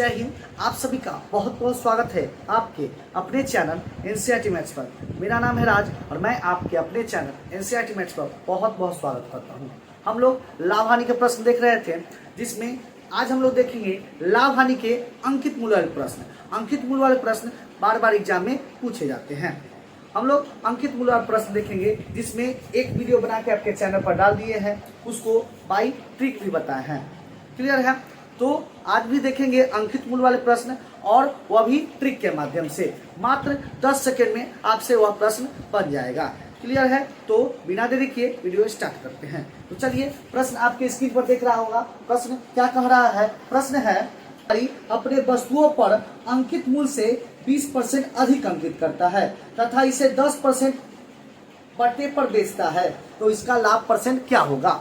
जय हिंद। आप सभी का बहुत बहुत स्वागत है आपके अपने चैनल एनसीईआरटी मैथ्स पर। मेरा नाम है राज और मैं आपके अपने चैनल एनसीईआरटी मैथ्स पर बहुत बहुत स्वागत करता हूं। हम लोग लाभ हानि के प्रश्न देख रहे थे, जिसमें आज हम लोग देखेंगे लाभ हानि के अंकित मूल्य वाले प्रश्न। अंकित मूल्य वाले प्रश्न बार बार एग्जाम में पूछे जाते हैं। हम लोग अंकित मूल्य वाले प्रश्न देखेंगे, जिसमें एक वीडियो बना के आपके चैनल पर डाल दिए हैं, उसको बाई ट्रिक भी बताए हैं। क्लियर है? तो आज भी देखेंगे अंकित मूल्य वाले प्रश्न, और वह भी ट्रिक के माध्यम से। मात्र 10 सेकंड में आपसे वह प्रश्न बन जाएगा। क्लियर है? तो बिना देरी किए वीडियो स्टार्ट करते हैं। तो चलिए, प्रश्न आपके स्क्रीन पर देख रहा होगा। प्रश्न क्या कह रहा है? प्रश्न है, अपने वस्तुओं पर अंकित मूल्य से 20% अधिक अंकित करता है तथा इसे 10% बट्टे पर बेचता है, तो इसका लाभ परसेंट क्या होगा?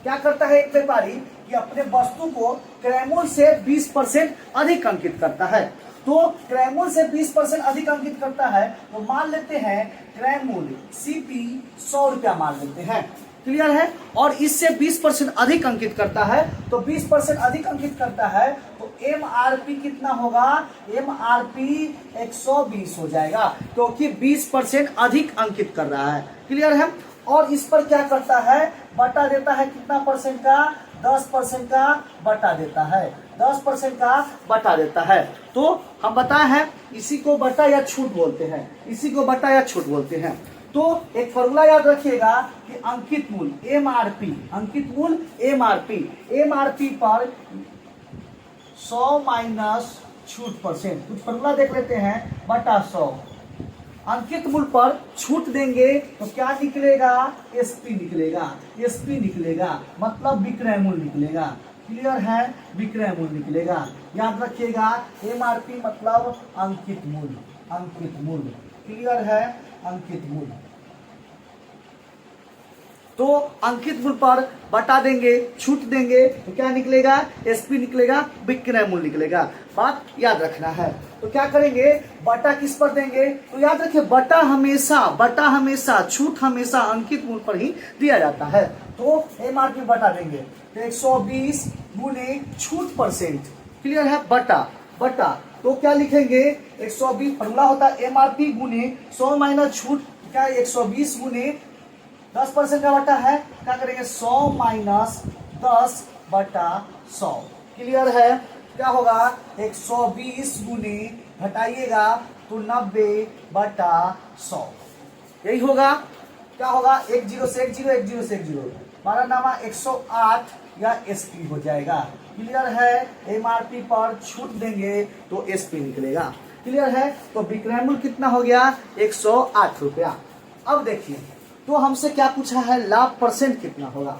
क्या करता है एक व्यापारी कि अपने वस्तु को क्रय मूल्य से 20% अधिक अंकित करता है। तो क्रय मूल्य से 20% अधिक अंकित करता है, तो मान लेते हैं क्रय मूल्य सीपी 100 रुपया मान लेते हैं। क्लियर है? और इससे 20% अधिक अंकित करता है, तो 20% अधिक अंकित करता है तो एमआरपी कितना होगा? एमआरपी 120 हो जाएगा, क्योंकि 20% अधिक अंकित कर रहा है। क्लियर है? और इस पर क्या करता है? बटा देता है। कितना परसेंट का? 10% का बटा देता है। 10% का बटा देता है। तो हम बताए हैं, इसी को बटा या छूट बोलते हैं। इसी को बटा या छूट बोलते हैं। तो एक फॉर्मूला याद रखिएगा कि अंकित मूल्य एमआरपी, अंकित मूल्य एमआरपी, एमआरपी पर 100 माइनस छूट परसेंट। कुछ फॉर्मूला देख लेते हैं। बटा 100 अंकित मूल्य पर छूट देंगे तो क्या निकलेगा? एसपी निकलेगा। एसपी निकलेगा मतलब विक्रय मूल्य निकलेगा। क्लियर है? विक्रय मूल्य निकलेगा। याद रखिएगा, एमआरपी मतलब अंकित मूल्य, अंकित मूल्य। क्लियर है? अंकित मूल्य। तो अंकित मूल्य पर बटा देंगे, छूट देंगे तो क्या निकलेगा? एसपी निकलेगा, विक्रय मूल्य निकलेगा। बात याद रखना है। तो क्या करेंगे? बटा किस पर देंगे? तो याद रखिए, बटा हमेशा, छूट हमेशा अंकित मूल्य पर ही दिया जाता है। तो एमआरपी बटा देंगे, तो 120 गुने छूट परसेंट। क्लियर है? बटा तो क्या लिखेंगे? 120 फॉर्मूला होता है एमआरपी गुने 100 माइनस छूट, क्या 120 गुने 10% का बटा है। क्या करेंगे? 100 माइनस 10 बटा 100। क्लियर है? क्या होगा? 120 गुने घटाइएगा तो 90 बटा 100। यही होगा। क्या होगा? 1 0 से 1 0, 1 0 से 1 0, 12 नामा 108 या एसपी हो जाएगा। क्लियर है? एमआरपी पर छूट देंगे तो एसपी निकलेगा। क्लियर है? तो विक्रय मूल्य कितना हो गया? 108 रुपया। अब देखिए, तो हमसे क्या पूछा है? लाभ परसेंट कितना होगा?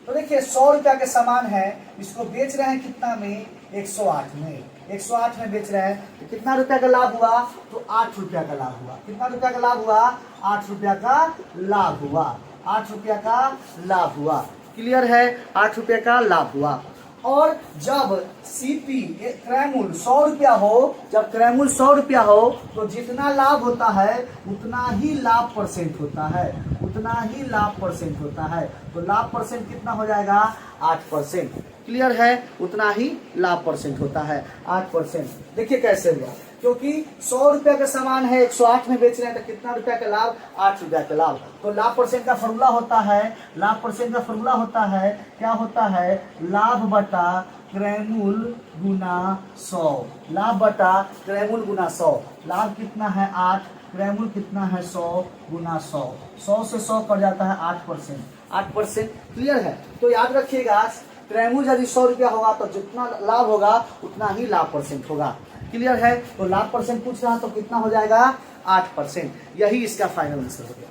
तो देखिए, 100 रुपया के सामान है, इसको बेच रहे हैं कितना में? 108 में। 108 में बेच रहे हैं, तो कितना रुपया का लाभ हुआ? तो 8 रुपया का लाभ हुआ। कितना रुपया का लाभ हुआ? 8 रुपया का लाभ हुआ। 8 रुपया का लाभ हुआ। क्लियर है? 8 रुपया का लाभ हुआ। और जब सीपी क्रय मूल्य 100 रुपया हो, जब क्रय मूल्य 100 रुपया हो, तो जितना लाभ होता है उतना ही लाभ परसेंट होता है, उतना ही लाभ परसेंट होता है। तो लाभ परसेंट कितना हो जाएगा? 8%। क्लियर है? उतना ही लाभ परसेंट होता है, 8%। देखिए कैसे हुआ, क्योंकि 100 रुपया का सामान है, 108 में बेच रहे हैं, तो कितना रुपया का लाभ? 8 रुपया का लाभ। तो लाभ परसेंट का फॉर्मूला होता है, लाभ परसेंट का फॉर्मूला होता है, क्या होता है? लाभ बटा क्रय मूल्य गुना 100। लाभ बटा क्रय मूल्य गुना 100। लाभ कितना है? 8, क्रय मूल्य कितना है? 100 गुना 100। 100 से 100 कट जाता है 8%। 8%। क्लियर है? तो याद रखिएगा, क्रय मूल्य यदि 100 रुपया होगा तो जितना लाभ होगा उतना ही लाभ परसेंट होगा। क्लियर है? तो लाभ परसेंट पूछ रहा तो कितना हो जाएगा? 8%। यही इसका फाइनल आंसर हो गया।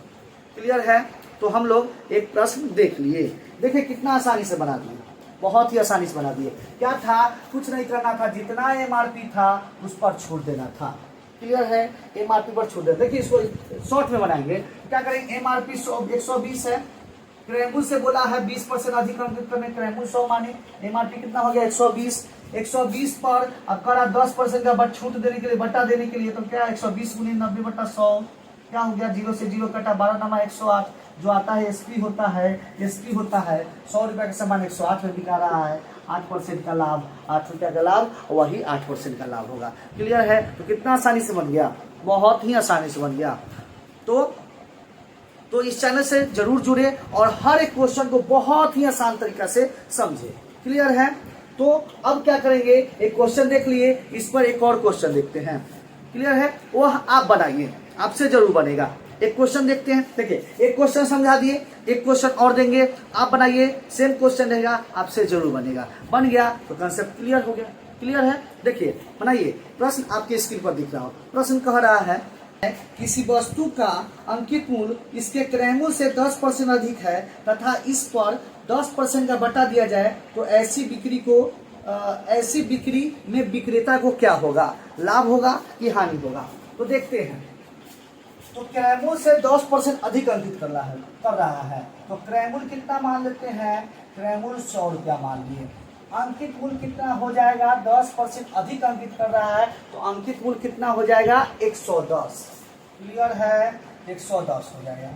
क्लियर है? तो हम लोग एक प्रश्न देख लिए। देखिए कितना आसानी से बना दिए, बहुत ही आसानी से बना दिए। क्या था? कुछ नहीं करना था, जितना एमआरपी था उस पर छूट देना था। क्लियर है? एमआरपी पर छूट देना। देखिए इसको शॉर्ट में बनाएंगे। क्या करेंगे? एमआरपी 120 है, क्रय मूल्य से बोला है 20% अधिक अंकित करने, क्रय मूल्य 100 माने, एमआरपी कितना हो गया? 120। 120 पर अब करा 10% का बट छूट देने के लिए, बटा देने के लिए, तो क्या 120 गुने 90 बटा 100। क्या हो गया? 0 से 0 कटा, 12 नमा 108। जो आता है एसपी होता है, एसपी होता है। 100 रुपया का सामान 108 में बिका रहा है, 8% का लाभ, 8 रुपया का लाभ, वही 8% का लाभ होगा। क्लियर है? तो कितना आसानी से बन गया, बहुत ही आसानी से बन गया। तो इस चैनल से जरूर जुड़े और हर एक क्वेश्चन को बहुत ही आसान तरीका से समझे। क्लियर है? तो अब क्या करेंगे, एक क्वेश्चन देख लिए, इस पर एक और क्वेश्चन देखते हैं। क्लियर है? वो आप बनाइए, आपसे जरूर बनेगा। एक क्वेश्चन देखते हैं। देखिए, एक क्वेश्चन समझा दिए, एक क्वेश्चन और देंगे, आप बनाइए, सेम क्वेश्चन रहेगा, आपसे जरूर बनेगा। बन गया तो कंसेप्ट क्लियर हो गया। क्लियर है? देखिए, बनाइए। प्रश्न आपके स्क्रीन पर दिख रहा हो। प्रश्न कह रहा है, किसी वस्तु का अंकित मूल्य इसके क्रय मूल्य से 10% अधिक है तथा इस पर 10% का बटा दिया जाए तो ऐसी बिक्री में विक्रेता को क्या होगा, लाभ होगा कि हानि होगा? तो देखते हैं। तो क्रय मूल्य से 10% अधिक अंकित कर रहा है तो क्रय मूल्य कितना मान लेते हैं, क्रय मूल्य 100 रुपया मान लिए। अंकित मूल्य कितना हो जाएगा, 10% अधिक अंकित कर रहा है तो अंकित मूल्य कितना हो जाएगा, 110। क्लियर है? 110 हो जाएगा।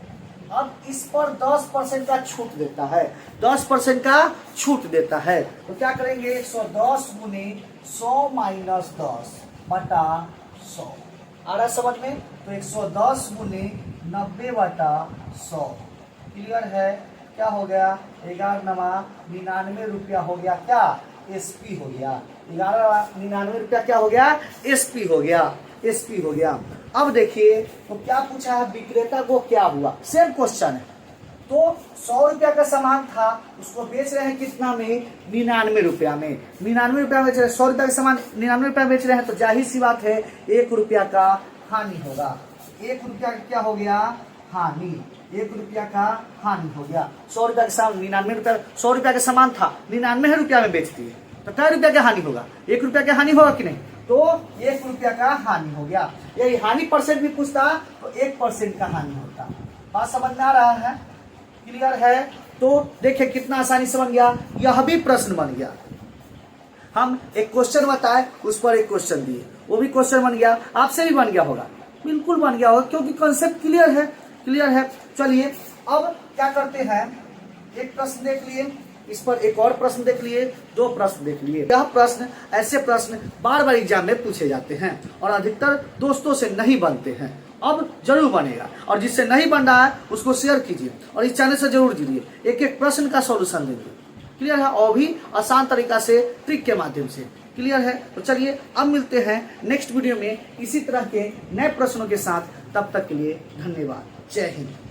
अब इस पर 10% का छूट देता है, 10% का छूट देता है तो क्या करेंगे, 110 गुने 100 माइनस 10 बटा 100। आ रहा समझ में? तो 110 गुने 90 बटा 100। क्लियर है? क्या हो गया, 11,99 रुपया हो गया, क्या एसपी हो गया। 11,99 रुपया क्या हो गया, एसपी हो गया, एसपी हो गया। अब देखिए, तो क्या पूछा है, विक्रेता को क्या हुआ, सेम क्वेश्चन है। तो 100 रुपया का सामान था, उसको बेच रहे हैं कितना में, 99 रुपया में। 99 रुपया बेच रहे हैं, 100 रुपया का सामान 99 रुपया बेच रहे हैं तो जाहिर सी बात है 1 रुपया का हानि होगा। 1 रुपया का क्या हो गया, हानि। 1 रुपया का हानि हो गया। 100 रुपया का सामान 99 रुपया, 100 रुपया का सामान था 99 रुपया में बेच दिए तो क्या रुपया का हानि होगा, 1 रुपया का हानि होगा कि नहीं? तो 1 रुपया का हानि हो गया। यही हानि परसेंट भी पूछता तो 1% का हानि होता। बात समझ में आ रहा है? क्लियर है? तो देखिए कितना आसानी से बन गया, यह भी प्रश्न बन गया। हम एक क्वेश्चन बताए, उस पर एक क्वेश्चन दिए, वो भी क्वेश्चन बन गया, आपसे भी बन गया होगा, बिल्कुल बन गया होगा, क्योंकि कॉन्सेप्ट क्लियर है। क्लियर है? चलिए अब क्या करते हैं, एक प्रश्न देख लिए, इस पर एक और प्रश्न देख लिए, 2 प्रश्न देख लिए। यह प्रश्न, ऐसे प्रश्न बार बार एग्जाम में पूछे जाते हैं और अधिकतर दोस्तों से नहीं बनते हैं। अब जरूर बनेगा, और जिससे नहीं बन रहा है उसको शेयर कीजिए और इस चैनल से जरूर जुड़िए, एक एक प्रश्न का सॉल्यूशन देंगे। क्लियर है? और भी आसान तरीका से, ट्रिक के माध्यम से। क्लियर है? तो चलिए अब मिलते हैं नेक्स्ट वीडियो में इसी तरह के नए प्रश्नों के साथ। तब तक के लिए धन्यवाद। जय हिंद।